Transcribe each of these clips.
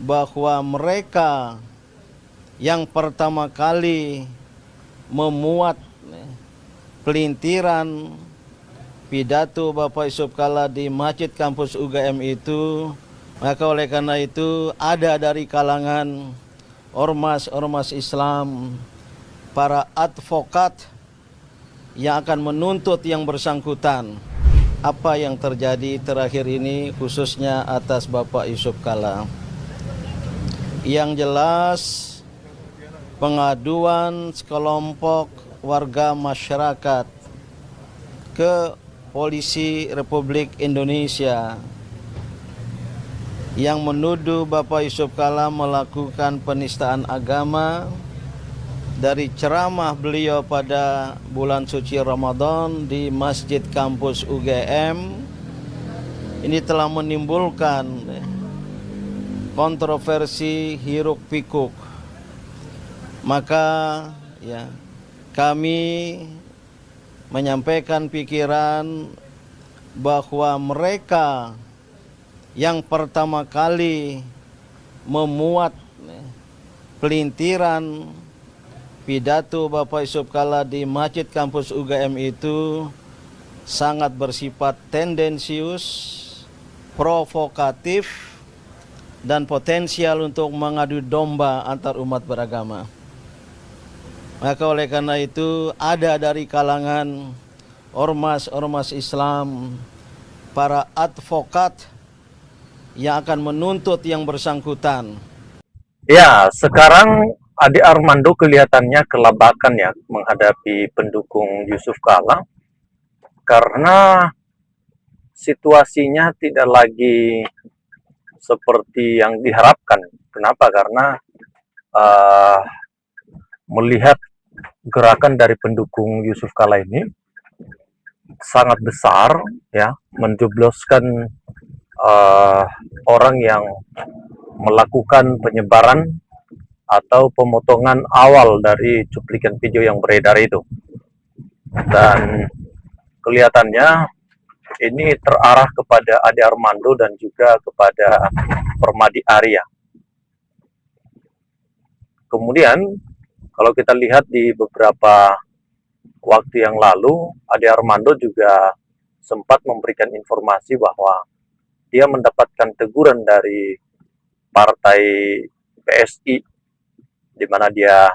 bahwa mereka yang pertama kali memuat pelintiran pidato Bapak Yusuf Kalla di Masjid Kampus UGM itu, maka oleh karena itu ada dari kalangan ormas-ormas Islam, para advokat yang akan menuntut yang bersangkutan. Apa yang terjadi terakhir ini khususnya atas Bapak Yusuf Kalla. Yang jelas pengaduan sekelompok warga masyarakat ke Polisi Republik Indonesia yang menuduh Bapak Yusuf Kalla melakukan penistaan agama dari ceramah beliau pada bulan suci Ramadan di Masjid Kampus UGM. Ini telah menimbulkan kontroversi hiruk pikuk. Maka kami menyampaikan pikiran bahwa mereka yang pertama kali memuat pelintiran pidato Bapak Yusuf Kalla di Masjid Kampus UGM itu sangat bersifat tendensius, provokatif, dan potensial untuk mengadu domba antar umat beragama. Maka oleh karena itu ada dari kalangan ormas-ormas Islam, para advokat yang akan menuntut yang bersangkutan. Ya, sekarang Ade Armando kelihatannya kelabakan ya menghadapi pendukung Yusuf Kalla karena situasinya tidak lagi seperti yang diharapkan. Kenapa? Karena uh, melihat gerakan dari pendukung Yusuf Kalla ini sangat besar ya, menjebloskan orang yang melakukan penyebaran atau pemotongan awal dari cuplikan video yang beredar itu. Dan kelihatannya ini terarah kepada Ade Armando dan juga kepada Permadi Arya. Kemudian kalau kita lihat di beberapa waktu yang lalu, Ade Armando juga sempat memberikan informasi bahwa dia mendapatkan teguran dari partai PSI, di mana dia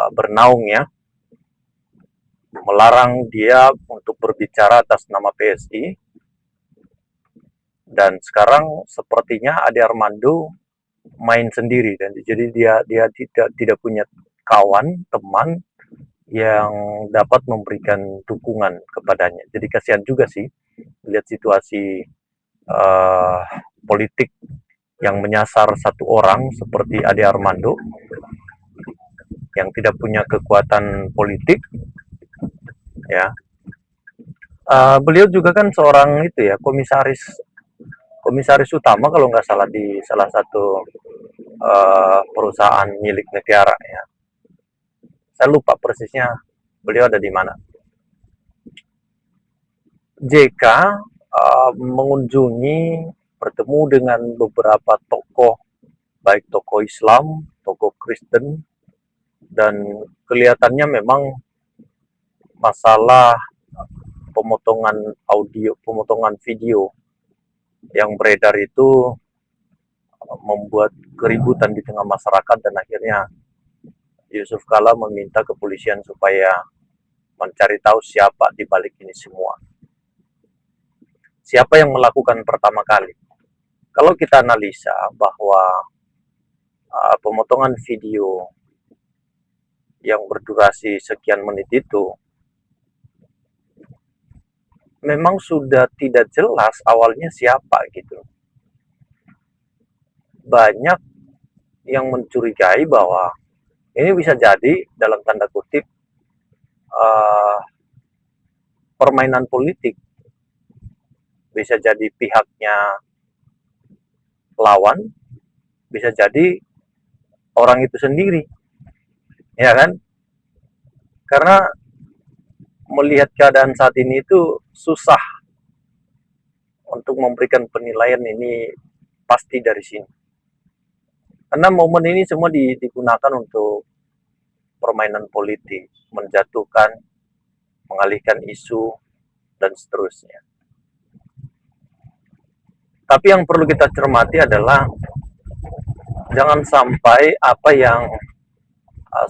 bernaung ya, melarang dia untuk berbicara atas nama PSI. Dan sekarang sepertinya Ade Armando main sendiri, dan jadi dia tidak punya kawan, teman yang dapat memberikan dukungan kepadanya. Jadi kasihan juga sih lihat situasi politik yang menyasar satu orang seperti Ade Armando yang tidak punya kekuatan politik ya. Beliau juga kan seorang itu ya, komisaris utama kalau nggak salah di salah satu perusahaan milik negara ya. Saya lupa persisnya beliau ada di mana. JK mengunjungi, bertemu dengan beberapa tokoh, baik tokoh Islam, tokoh Kristen, dan kelihatannya memang masalah pemotongan audio, pemotongan video yang beredar itu membuat keributan di tengah masyarakat, dan akhirnya Yusuf Kalla meminta kepolisian supaya mencari tahu siapa di balik ini semua. Siapa yang melakukan pertama kali? Kalau kita analisa bahwa pemotongan video yang berdurasi sekian menit itu memang sudah tidak jelas awalnya siapa gitu. Banyak yang mencurigai bahwa ini bisa jadi dalam tanda kutip permainan politik, bisa jadi pihaknya lawan, bisa jadi orang itu sendiri, ya kan? Karena melihat keadaan saat ini itu susah untuk memberikan penilaian ini pasti dari sini. Karena momen ini semua digunakan untuk permainan politik, menjatuhkan, mengalihkan isu, dan seterusnya. Tapi yang perlu kita cermati adalah jangan sampai apa yang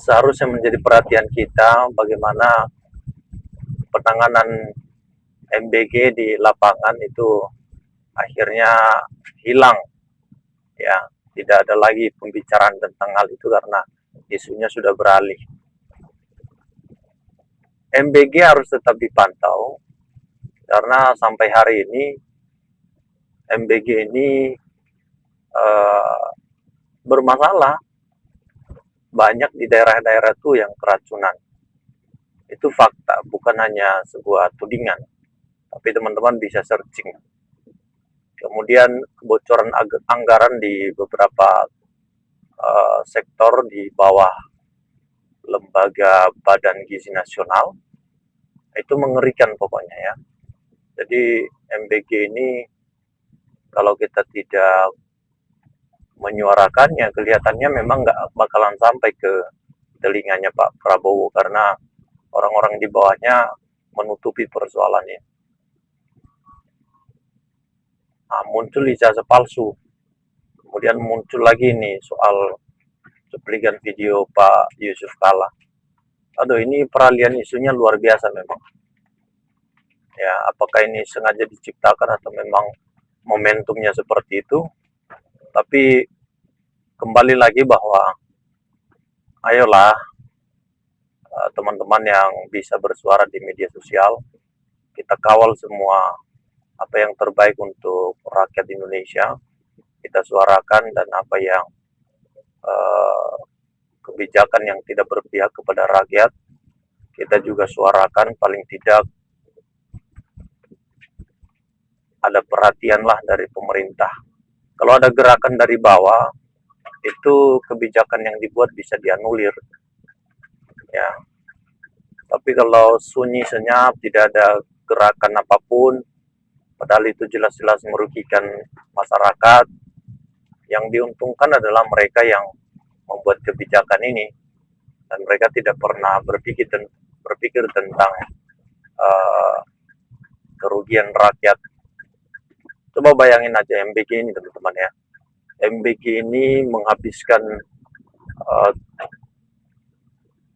seharusnya menjadi perhatian kita, bagaimana penanganan MBG di lapangan itu akhirnya hilang, ya, tidak ada lagi pembicaraan tentang hal itu karena isunya sudah beralih. MBG harus tetap dipantau karena sampai hari ini MBG ini bermasalah, banyak di daerah-daerah itu yang keracunan. Itu fakta, bukan hanya sebuah tudingan, tapi teman-teman bisa searching. Kemudian kebocoran anggaran di beberapa sektor di bawah lembaga Badan Gizi Nasional itu mengerikan pokoknya ya. Jadi MBG ini kalau kita tidak menyuarakannya, kelihatannya memang nggak bakalan sampai ke telinganya Pak Prabowo karena orang-orang di bawahnya menutupi persoalan ini. Nah, muncul ijazah palsu, kemudian muncul lagi nih soal cuplikan video Pak Yusuf Kala. Aduh, ini peralihan isunya luar biasa memang. Ya, apakah ini sengaja diciptakan atau memang momentumnya seperti itu? Tapi kembali lagi bahwa ayolah teman-teman yang bisa bersuara di media sosial, kita kawal semua apa yang terbaik untuk rakyat Indonesia, kita suarakan, dan apa yang kebijakan yang tidak berpihak kepada rakyat, kita juga suarakan. Paling tidak ada perhatian lah dari pemerintah. Kalau ada gerakan dari bawah, itu kebijakan yang dibuat bisa dianulir. Ya. Tapi kalau sunyi senyap, tidak ada gerakan apapun, padahal itu jelas-jelas merugikan masyarakat, yang diuntungkan adalah mereka yang membuat kebijakan ini, dan mereka tidak pernah berpikir tentang kerugian rakyat. Coba bayangin aja MBG ini teman-teman ya. MBG ini menghabiskan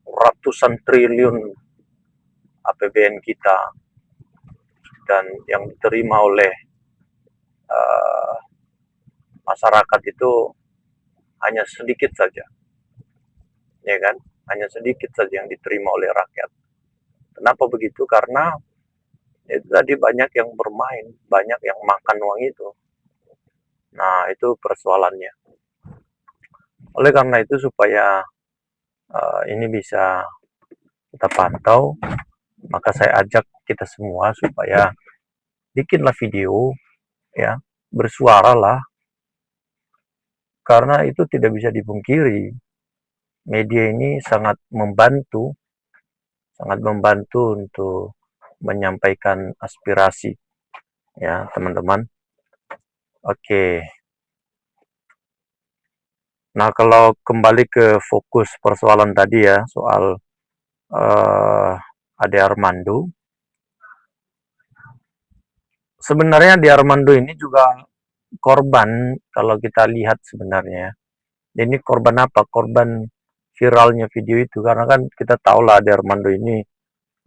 ratusan triliun APBN kita, dan yang diterima oleh masyarakat itu hanya sedikit saja, ya kan? Hanya sedikit saja yang diterima oleh rakyat. Kenapa begitu? Karena itu tadi banyak yang bermain, banyak yang makan uang itu. Nah, itu persoalannya. Oleh karena itu, supaya ini bisa kita pantau, maka saya ajak kita semua supaya bikinlah video, ya, bersuaralah, karena itu tidak bisa dipungkiri. Media ini sangat membantu untuk menyampaikan aspirasi, ya teman-teman. Oke. Nah, kalau kembali ke fokus persoalan tadi ya, soal Ade Armando. Sebenarnya Ade Armando ini juga korban kalau kita lihat sebenarnya. Ini korban apa? Korban viralnya video itu, karena kan kita tahu lah Ade Armando ini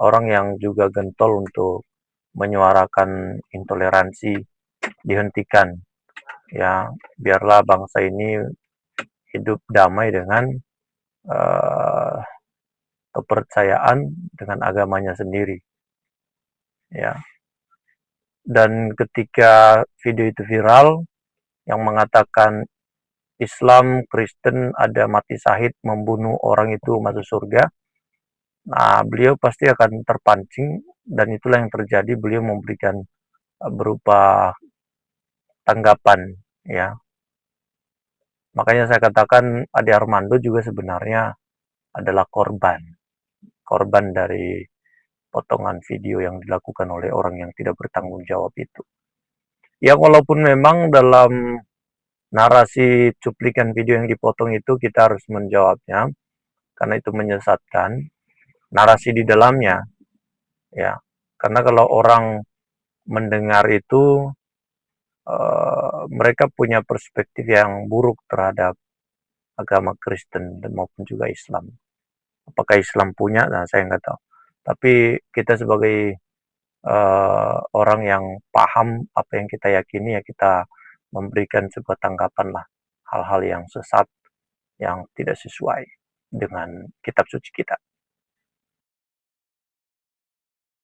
orang yang juga gentol untuk menyuarakan intoleransi dihentikan, ya, biarlah bangsa ini hidup damai dengan kepercayaan dengan agamanya sendiri, ya. Dan ketika video itu viral yang mengatakan Islam, Kristen ada mati syahid, membunuh orang itu masuk surga, nah beliau pasti akan terpancing, dan itulah yang terjadi. Beliau memberikan berupa tanggapan, ya. Makanya saya katakan Ade Armando juga sebenarnya adalah korban dari potongan video yang dilakukan oleh orang yang tidak bertanggung jawab itu. Ya, walaupun memang dalam narasi cuplikan video yang dipotong itu kita harus menjawabnya karena itu menyesatkan. Narasi di dalamnya, ya, karena kalau orang mendengar itu mereka punya perspektif yang buruk terhadap agama Kristen dan maupun juga Islam. Apakah Islam punya? Nah, saya nggak tahu. Tapi kita sebagai orang yang paham apa yang kita yakini, ya kita memberikan sebuah tanggapan lah hal-hal yang sesat yang tidak sesuai dengan kitab suci kita.